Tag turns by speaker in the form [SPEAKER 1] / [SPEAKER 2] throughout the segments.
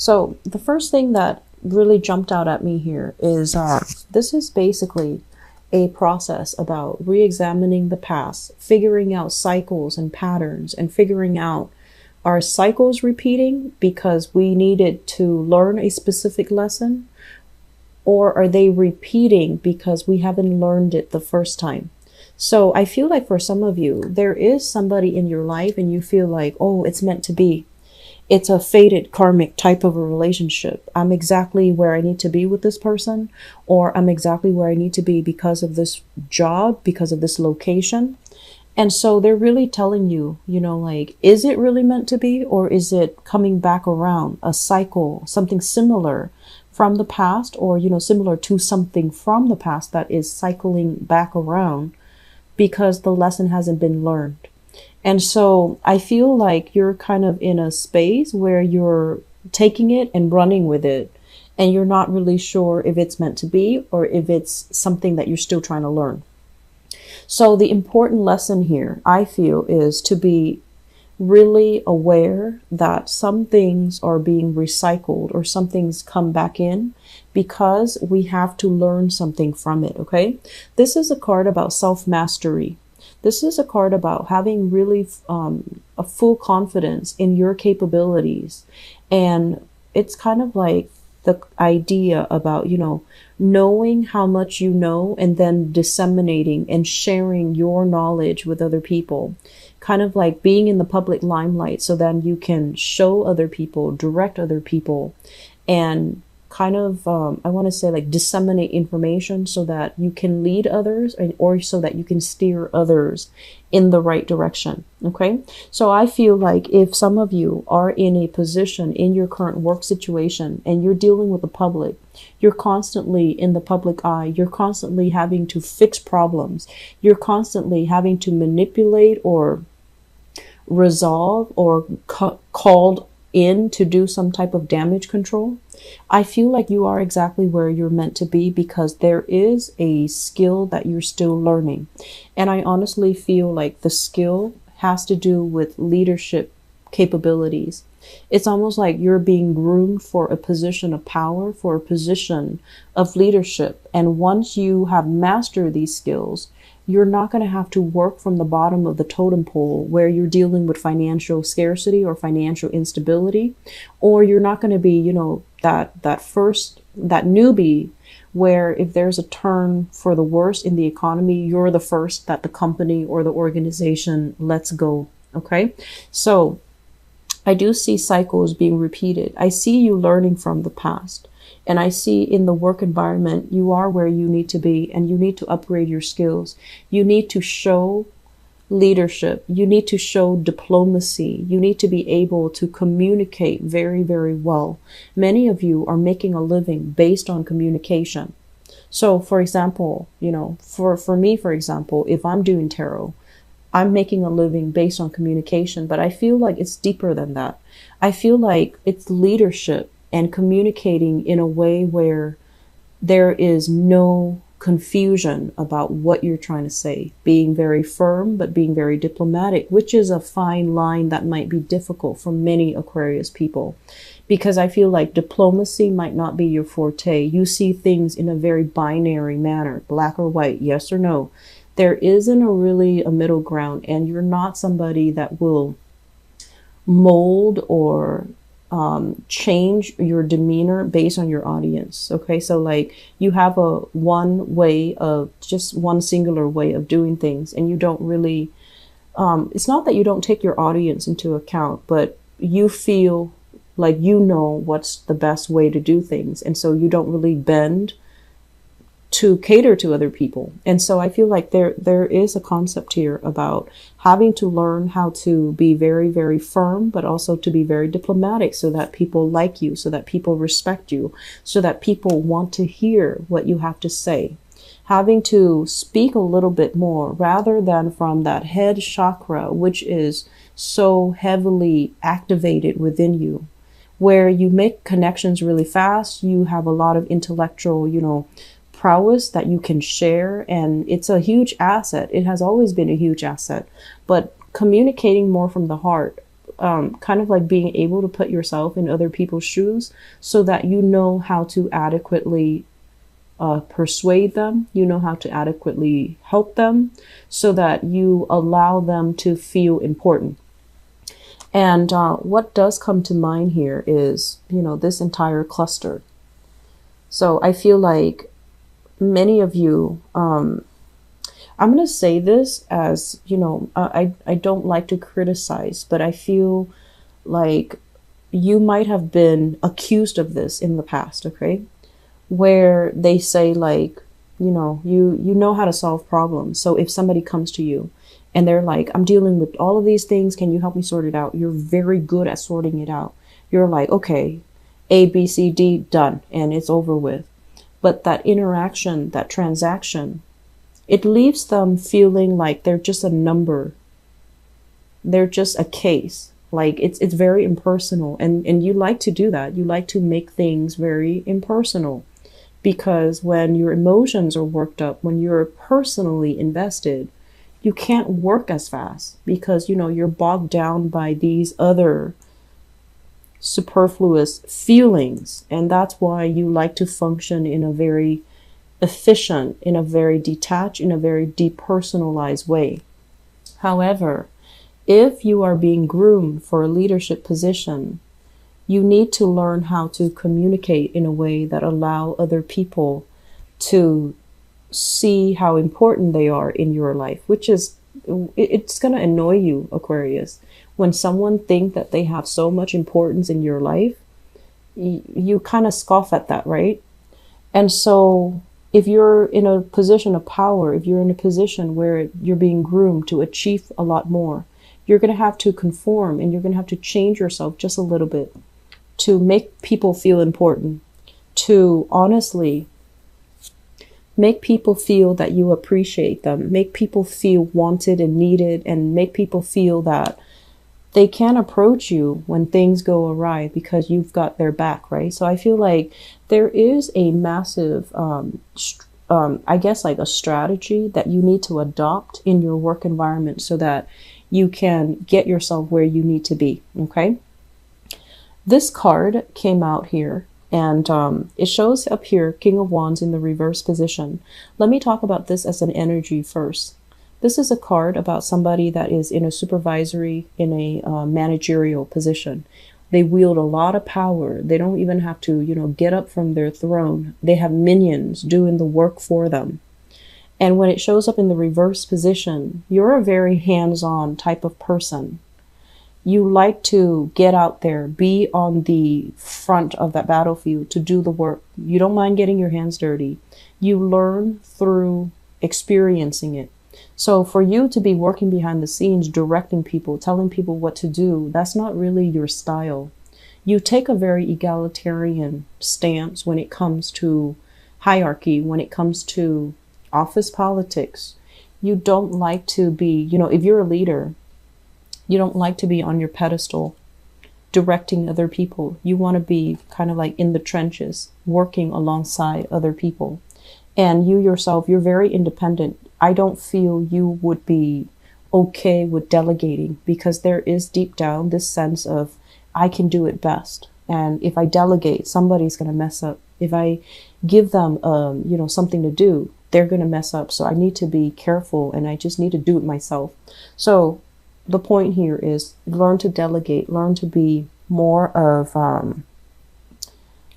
[SPEAKER 1] So the first thing that really jumped out at me here is this is basically a process about re-examining the past, figuring out cycles and patterns, and figuring out, are cycles repeating because we needed to learn a specific lesson, or are they repeating because we haven't learned it the first time? So I feel like for some of you, there is somebody in your life and you feel like, oh, it's meant to be. It's a fated karmic type of a relationship. I'm exactly where I need to be with this person, or I'm exactly where I need to be because of this job, because of this location. And so they're really telling you, like, is it really meant to be, or is it coming back around, a cycle, something similar from the past, or, similar to something from the past that is cycling back around because the lesson hasn't been learned. And so I feel like you're kind of in a space where you're taking it and running with it, and you're not really sure if it's meant to be or if it's something that you're still trying to learn. So the important lesson here, I feel, is to be really aware that some things are being recycled or some things come back in because we have to learn something from it, okay? This is a card about self-mastery. This is a card about having really a full confidence in your capabilities. And it's kind of like the idea about, knowing how much you know and then disseminating and sharing your knowledge with other people. Kind of like being in the public limelight so then you can show other people, direct other people, and kind of, I want to say, like, disseminate information so that you can lead others, or so that you can steer others in the right direction. Okay. So I feel like if some of you are in a position in your current work situation and you're dealing with the public, you're constantly in the public eye, you're constantly having to fix problems, you're constantly having to manipulate or resolve or called in to do some type of damage control, I feel like you are exactly where you're meant to be, because there is a skill that you're still learning. And I honestly feel like the skill has to do with leadership capabilities. It's almost like you're being groomed for a position of power, for a position of leadership. And once you have mastered these skills, you're not going to have to work from the bottom of the totem pole where you're dealing with financial scarcity or financial instability, or you're not going to be, that newbie where if there's a turn for the worse in the economy, you're the first that the company or the organization lets go. Okay. So I do see cycles being repeated. I see you learning from the past. And I see in the work environment, you are where you need to be, and you need to upgrade your skills. You need to show leadership. You need to show diplomacy. You need to be able to communicate very, very well. Many of you are making a living based on communication. So, for example, for me, for example, if I'm doing tarot, I'm making a living based on communication, but I feel like it's deeper than that. I feel like it's leadership and communicating in a way where there is no confusion about what you're trying to say. Being very firm, but being very diplomatic, which is a fine line that might be difficult for many Aquarius people. Because I feel like diplomacy might not be your forte. You see things in a very binary manner, black or white, yes or no. There isn't a middle ground, and you're not somebody that will mold or change your demeanor based on your audience. Okay. So like you have just one singular way of doing things, and you don't really, it's not that you don't take your audience into account, but you feel like what's the best way to do things. And so you don't really bend to cater to other people. And so I feel like there is a concept here about having to learn how to be very, very firm, but also to be very diplomatic so that people like you, so that people respect you, so that people want to hear what you have to say. Having to speak a little bit more rather than from that head chakra, which is so heavily activated within you, where you make connections really fast. You have a lot of intellectual, prowess that you can share, and it's a huge asset. It has always been a huge asset, but communicating more from the heart, kind of like being able to put yourself in other people's shoes so that you know how to adequately persuade them, you know how to adequately help them so that you allow them to feel important. And what does come to mind here is, this entire cluster. So I feel like many of you, I'm going to say this as, I don't like to criticize, but I feel like you might have been accused of this in the past, okay? Where they say like, you know how to solve problems. So if somebody comes to you and they're like, I'm dealing with all of these things, can you help me sort it out? You're very good at sorting it out. You're like, okay, A, B, C, D, done, and it's over with. But that interaction, that transaction, it leaves them feeling like they're just a number. They're just a case. Like it's very impersonal. And you like to do that. You like to make things very impersonal. Because when your emotions are worked up, when you're personally invested, you can't work as fast because, you're bogged down by these other superfluous feelings. And that's why you like to function in a very efficient, in a very detached, in a very depersonalized way. However, if you are being groomed for a leadership position, you need to learn how to communicate in a way that allow other people to see how important they are in your life, which is, it's going to annoy you, Aquarius. When someone thinks that they have so much importance in your life, you kind of scoff at that, right? And so if you're in a position of power, if you're in a position where you're being groomed to achieve a lot more, you're going to have to conform and you're going to have to change yourself just a little bit to make people feel important, to honestly make people feel that you appreciate them, make people feel wanted and needed, and make people feel that they can approach you when things go awry because you've got their back, right? So I feel like there is a massive, I guess like a strategy that you need to adopt in your work environment so that you can get yourself where you need to be, okay? This card came out here and it shows up here, King of Wands in the reverse position. Let me talk about this as an energy first. This is a card about somebody that is in a supervisory, in a managerial position. They wield a lot of power. They don't even have to, get up from their throne. They have minions doing the work for them. And when it shows up in the reverse position, you're a very hands-on type of person. You like to get out there, be on the front of that battlefield to do the work. You don't mind getting your hands dirty. You learn through experiencing it. So for you to be working behind the scenes, directing people, telling people what to do, that's not really your style. You take a very egalitarian stance when it comes to hierarchy, when it comes to office politics. You don't like to be, if you're a leader, you don't like to be on your pedestal directing other people. You want to be kind of like in the trenches, working alongside other people. And you yourself, you're very independent. I don't feel you would be okay with delegating because there is deep down this sense of I can do it best. And if I delegate, somebody's going to mess up. If I give them, something to do, they're going to mess up. So I need to be careful and I just need to do it myself. So the point here is learn to delegate, learn to be more of,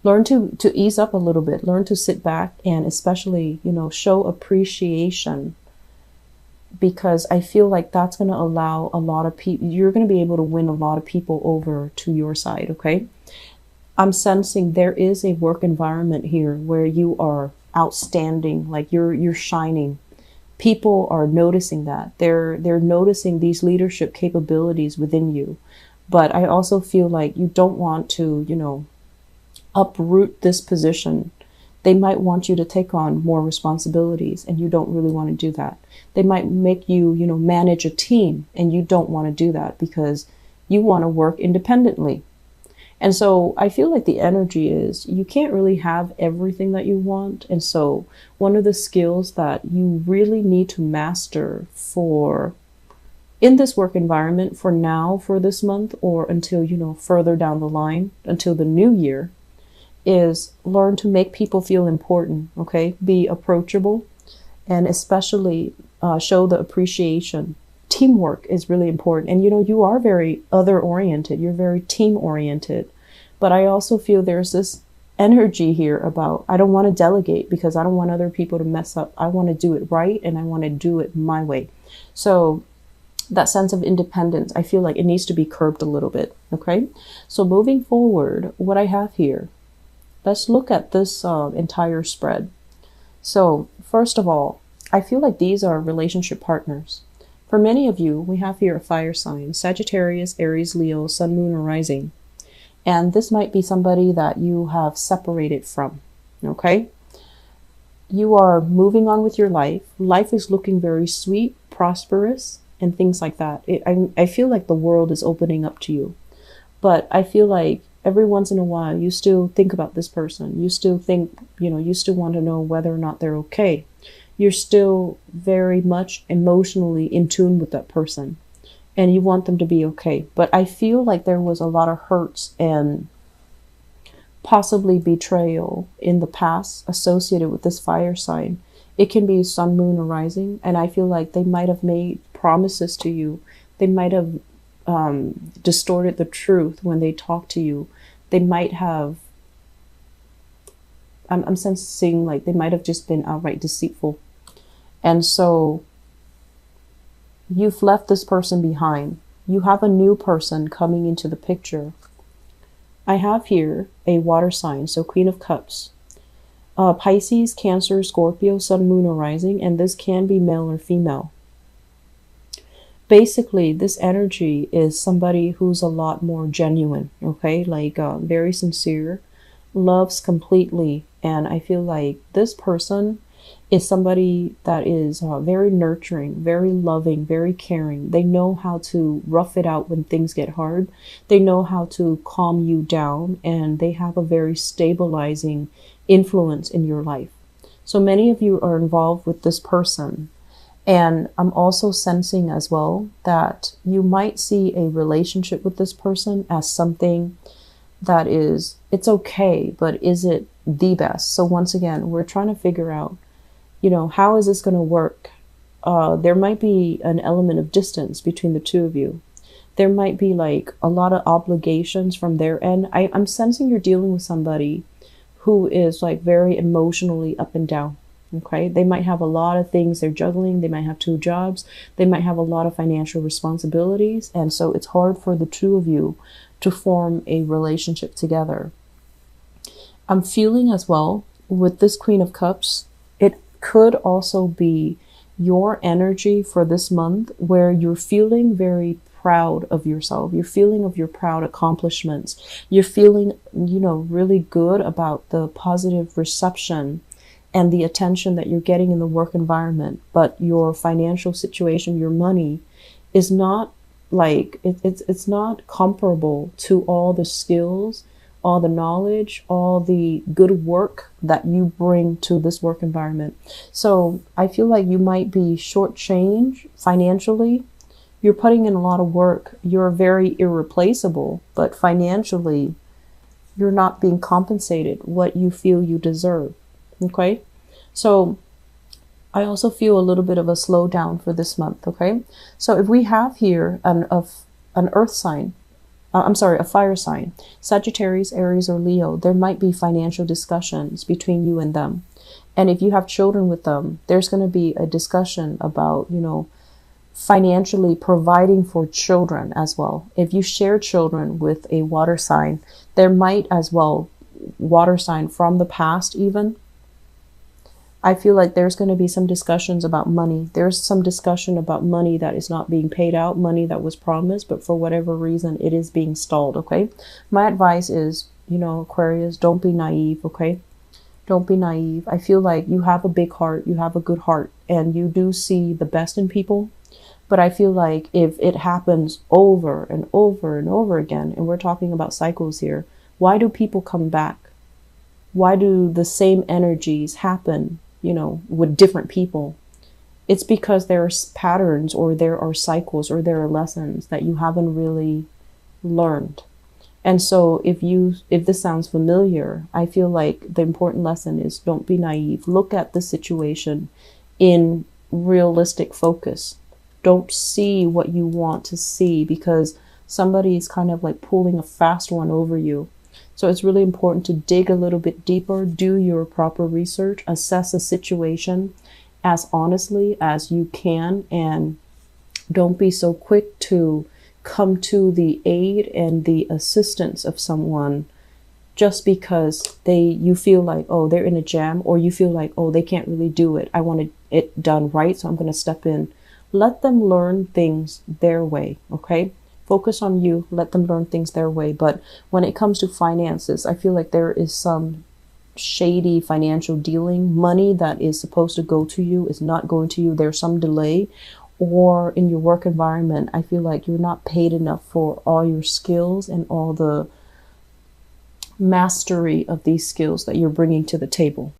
[SPEAKER 1] learn to ease up a little bit, learn to sit back and especially, show appreciation, because I feel like that's going to allow a lot of people, you're going to be able to win a lot of people over to your side. Okay. I'm sensing there is a work environment here where you are outstanding, like you're shining. People are noticing that. They're noticing these leadership capabilities within you. But I also feel like you don't want to, uproot this position. They might want you to take on more responsibilities and you don't really want to do that. They might make you, manage a team and you don't want to do that because you want to work independently. And so I feel like the energy is you can't really have everything that you want. And so one of the skills that you really need to master for in this work environment for now, for this month, or until, further down the line, until the new year, is learn to make people feel important, okay? Be approachable, and especially show the appreciation. Teamwork is really important. And, you are very other oriented. You're very team oriented. But I also feel there's this energy here about, I don't want to delegate because I don't want other people to mess up. I want to do it right, and I want to do it my way. So that sense of independence, I feel like it needs to be curbed a little bit. Okay. So moving forward, what I have here, let's look at this entire spread. So first of all, I feel like these are relationship partners. For many of you, we have here a fire sign, Sagittarius, Aries, Leo, Sun, Moon, or Rising. And this might be somebody that you have separated from, okay? You are moving on with your life. Life is looking very sweet, prosperous, and things like that. I feel like the world is opening up to you. But I feel like every once in a while, you still think about this person. You still think, you still want to know whether or not they're okay. You're still very much emotionally in tune with that person, and you want them to be okay. But I feel like there was a lot of hurts and possibly betrayal in the past associated with this fire sign. It can be Sun, Moon, or Rising, and I feel like they might have made promises to you. They might have distorted the truth when they talk to you. They might have, I'm sensing like they might have just been outright deceitful. And so you've left this person behind. You have a new person coming into the picture. I have here a water sign, so Queen of Cups. Pisces, Cancer, Scorpio, Sun, Moon, or Rising, and this can be male or female. Basically, this energy is somebody who's a lot more genuine, okay? Like very sincere, loves completely, and I feel like this person is somebody that is very nurturing, very loving, very caring. They know how to rough it out when things get hard. They know how to calm you down, and they have a very stabilizing influence in your life. So many of you are involved with this person. And I'm also sensing as well that you might see a relationship with this person as something that is, it's okay, but is it the best? So once again, we're trying to figure out, how is this going to work? There might be an element of distance between the two of you. There might be like a lot of obligations from their end. I'm sensing you're dealing with somebody who is like very emotionally up and down. Okay, they might have a lot of things they're juggling. They might have 2 jobs. They might have a lot of financial responsibilities. And so it's hard for the two of you to form a relationship together. I'm feeling as well with this Queen of Cups, it could also be your energy for this month where you're feeling very proud of yourself. You're feeling of your proud accomplishments. You're feeling, really good about the positive reception and the attention that you're getting in the work environment, but your financial situation, your money, is not like, it's not comparable to all the skills, all the knowledge, all the good work that you bring to this work environment. So I feel like you might be shortchanged financially. You're putting in a lot of work. You're very irreplaceable, but financially, you're not being compensated what you feel you deserve. Okay, so I also feel a little bit of a slowdown for this month. Okay, so if we have here an earth sign, a fire sign, Sagittarius, Aries, or Leo, there might be financial discussions between you and them. And if you have children with them, there's going to be a discussion about, financially providing for children as well. If you share children with a water sign, there might as well, water sign from the past even, I feel like there's going to be some discussions about money. There's some discussion about money that is not being paid out, money that was promised, but for whatever reason, it is being stalled, okay? My advice is, Aquarius, don't be naive, okay? Don't be naive. I feel like you have a big heart, you have a good heart, and you do see the best in people. But I feel like if it happens over and over and over again, and we're talking about cycles here, why do people come back? Why do the same energies happen, with different people? it's because there's patterns or there are cycles or there are lessons that you haven't really learned. And so if this sounds familiar, I feel like the important lesson is don't be naive. Look at the situation in realistic focus. Don't see what you want to see because somebody is kind of like pulling a fast one over you. So it's really important to dig a little bit deeper, do your proper research, assess a situation as honestly as you can, and don't be so quick to come to the aid and the assistance of someone just because you feel like, oh, they're in a jam, or you feel like, oh, they can't really do it. I want it done right, so I'm going to step in. Let them learn things their way, okay? Focus on you, let them learn things their way. But when it comes to finances, I feel like there is some shady financial dealing. Money that is supposed to go to you is not going to you. There's some delay. Or in your work environment, I feel like you're not paid enough for all your skills and all the mastery of these skills that you're bringing to the table.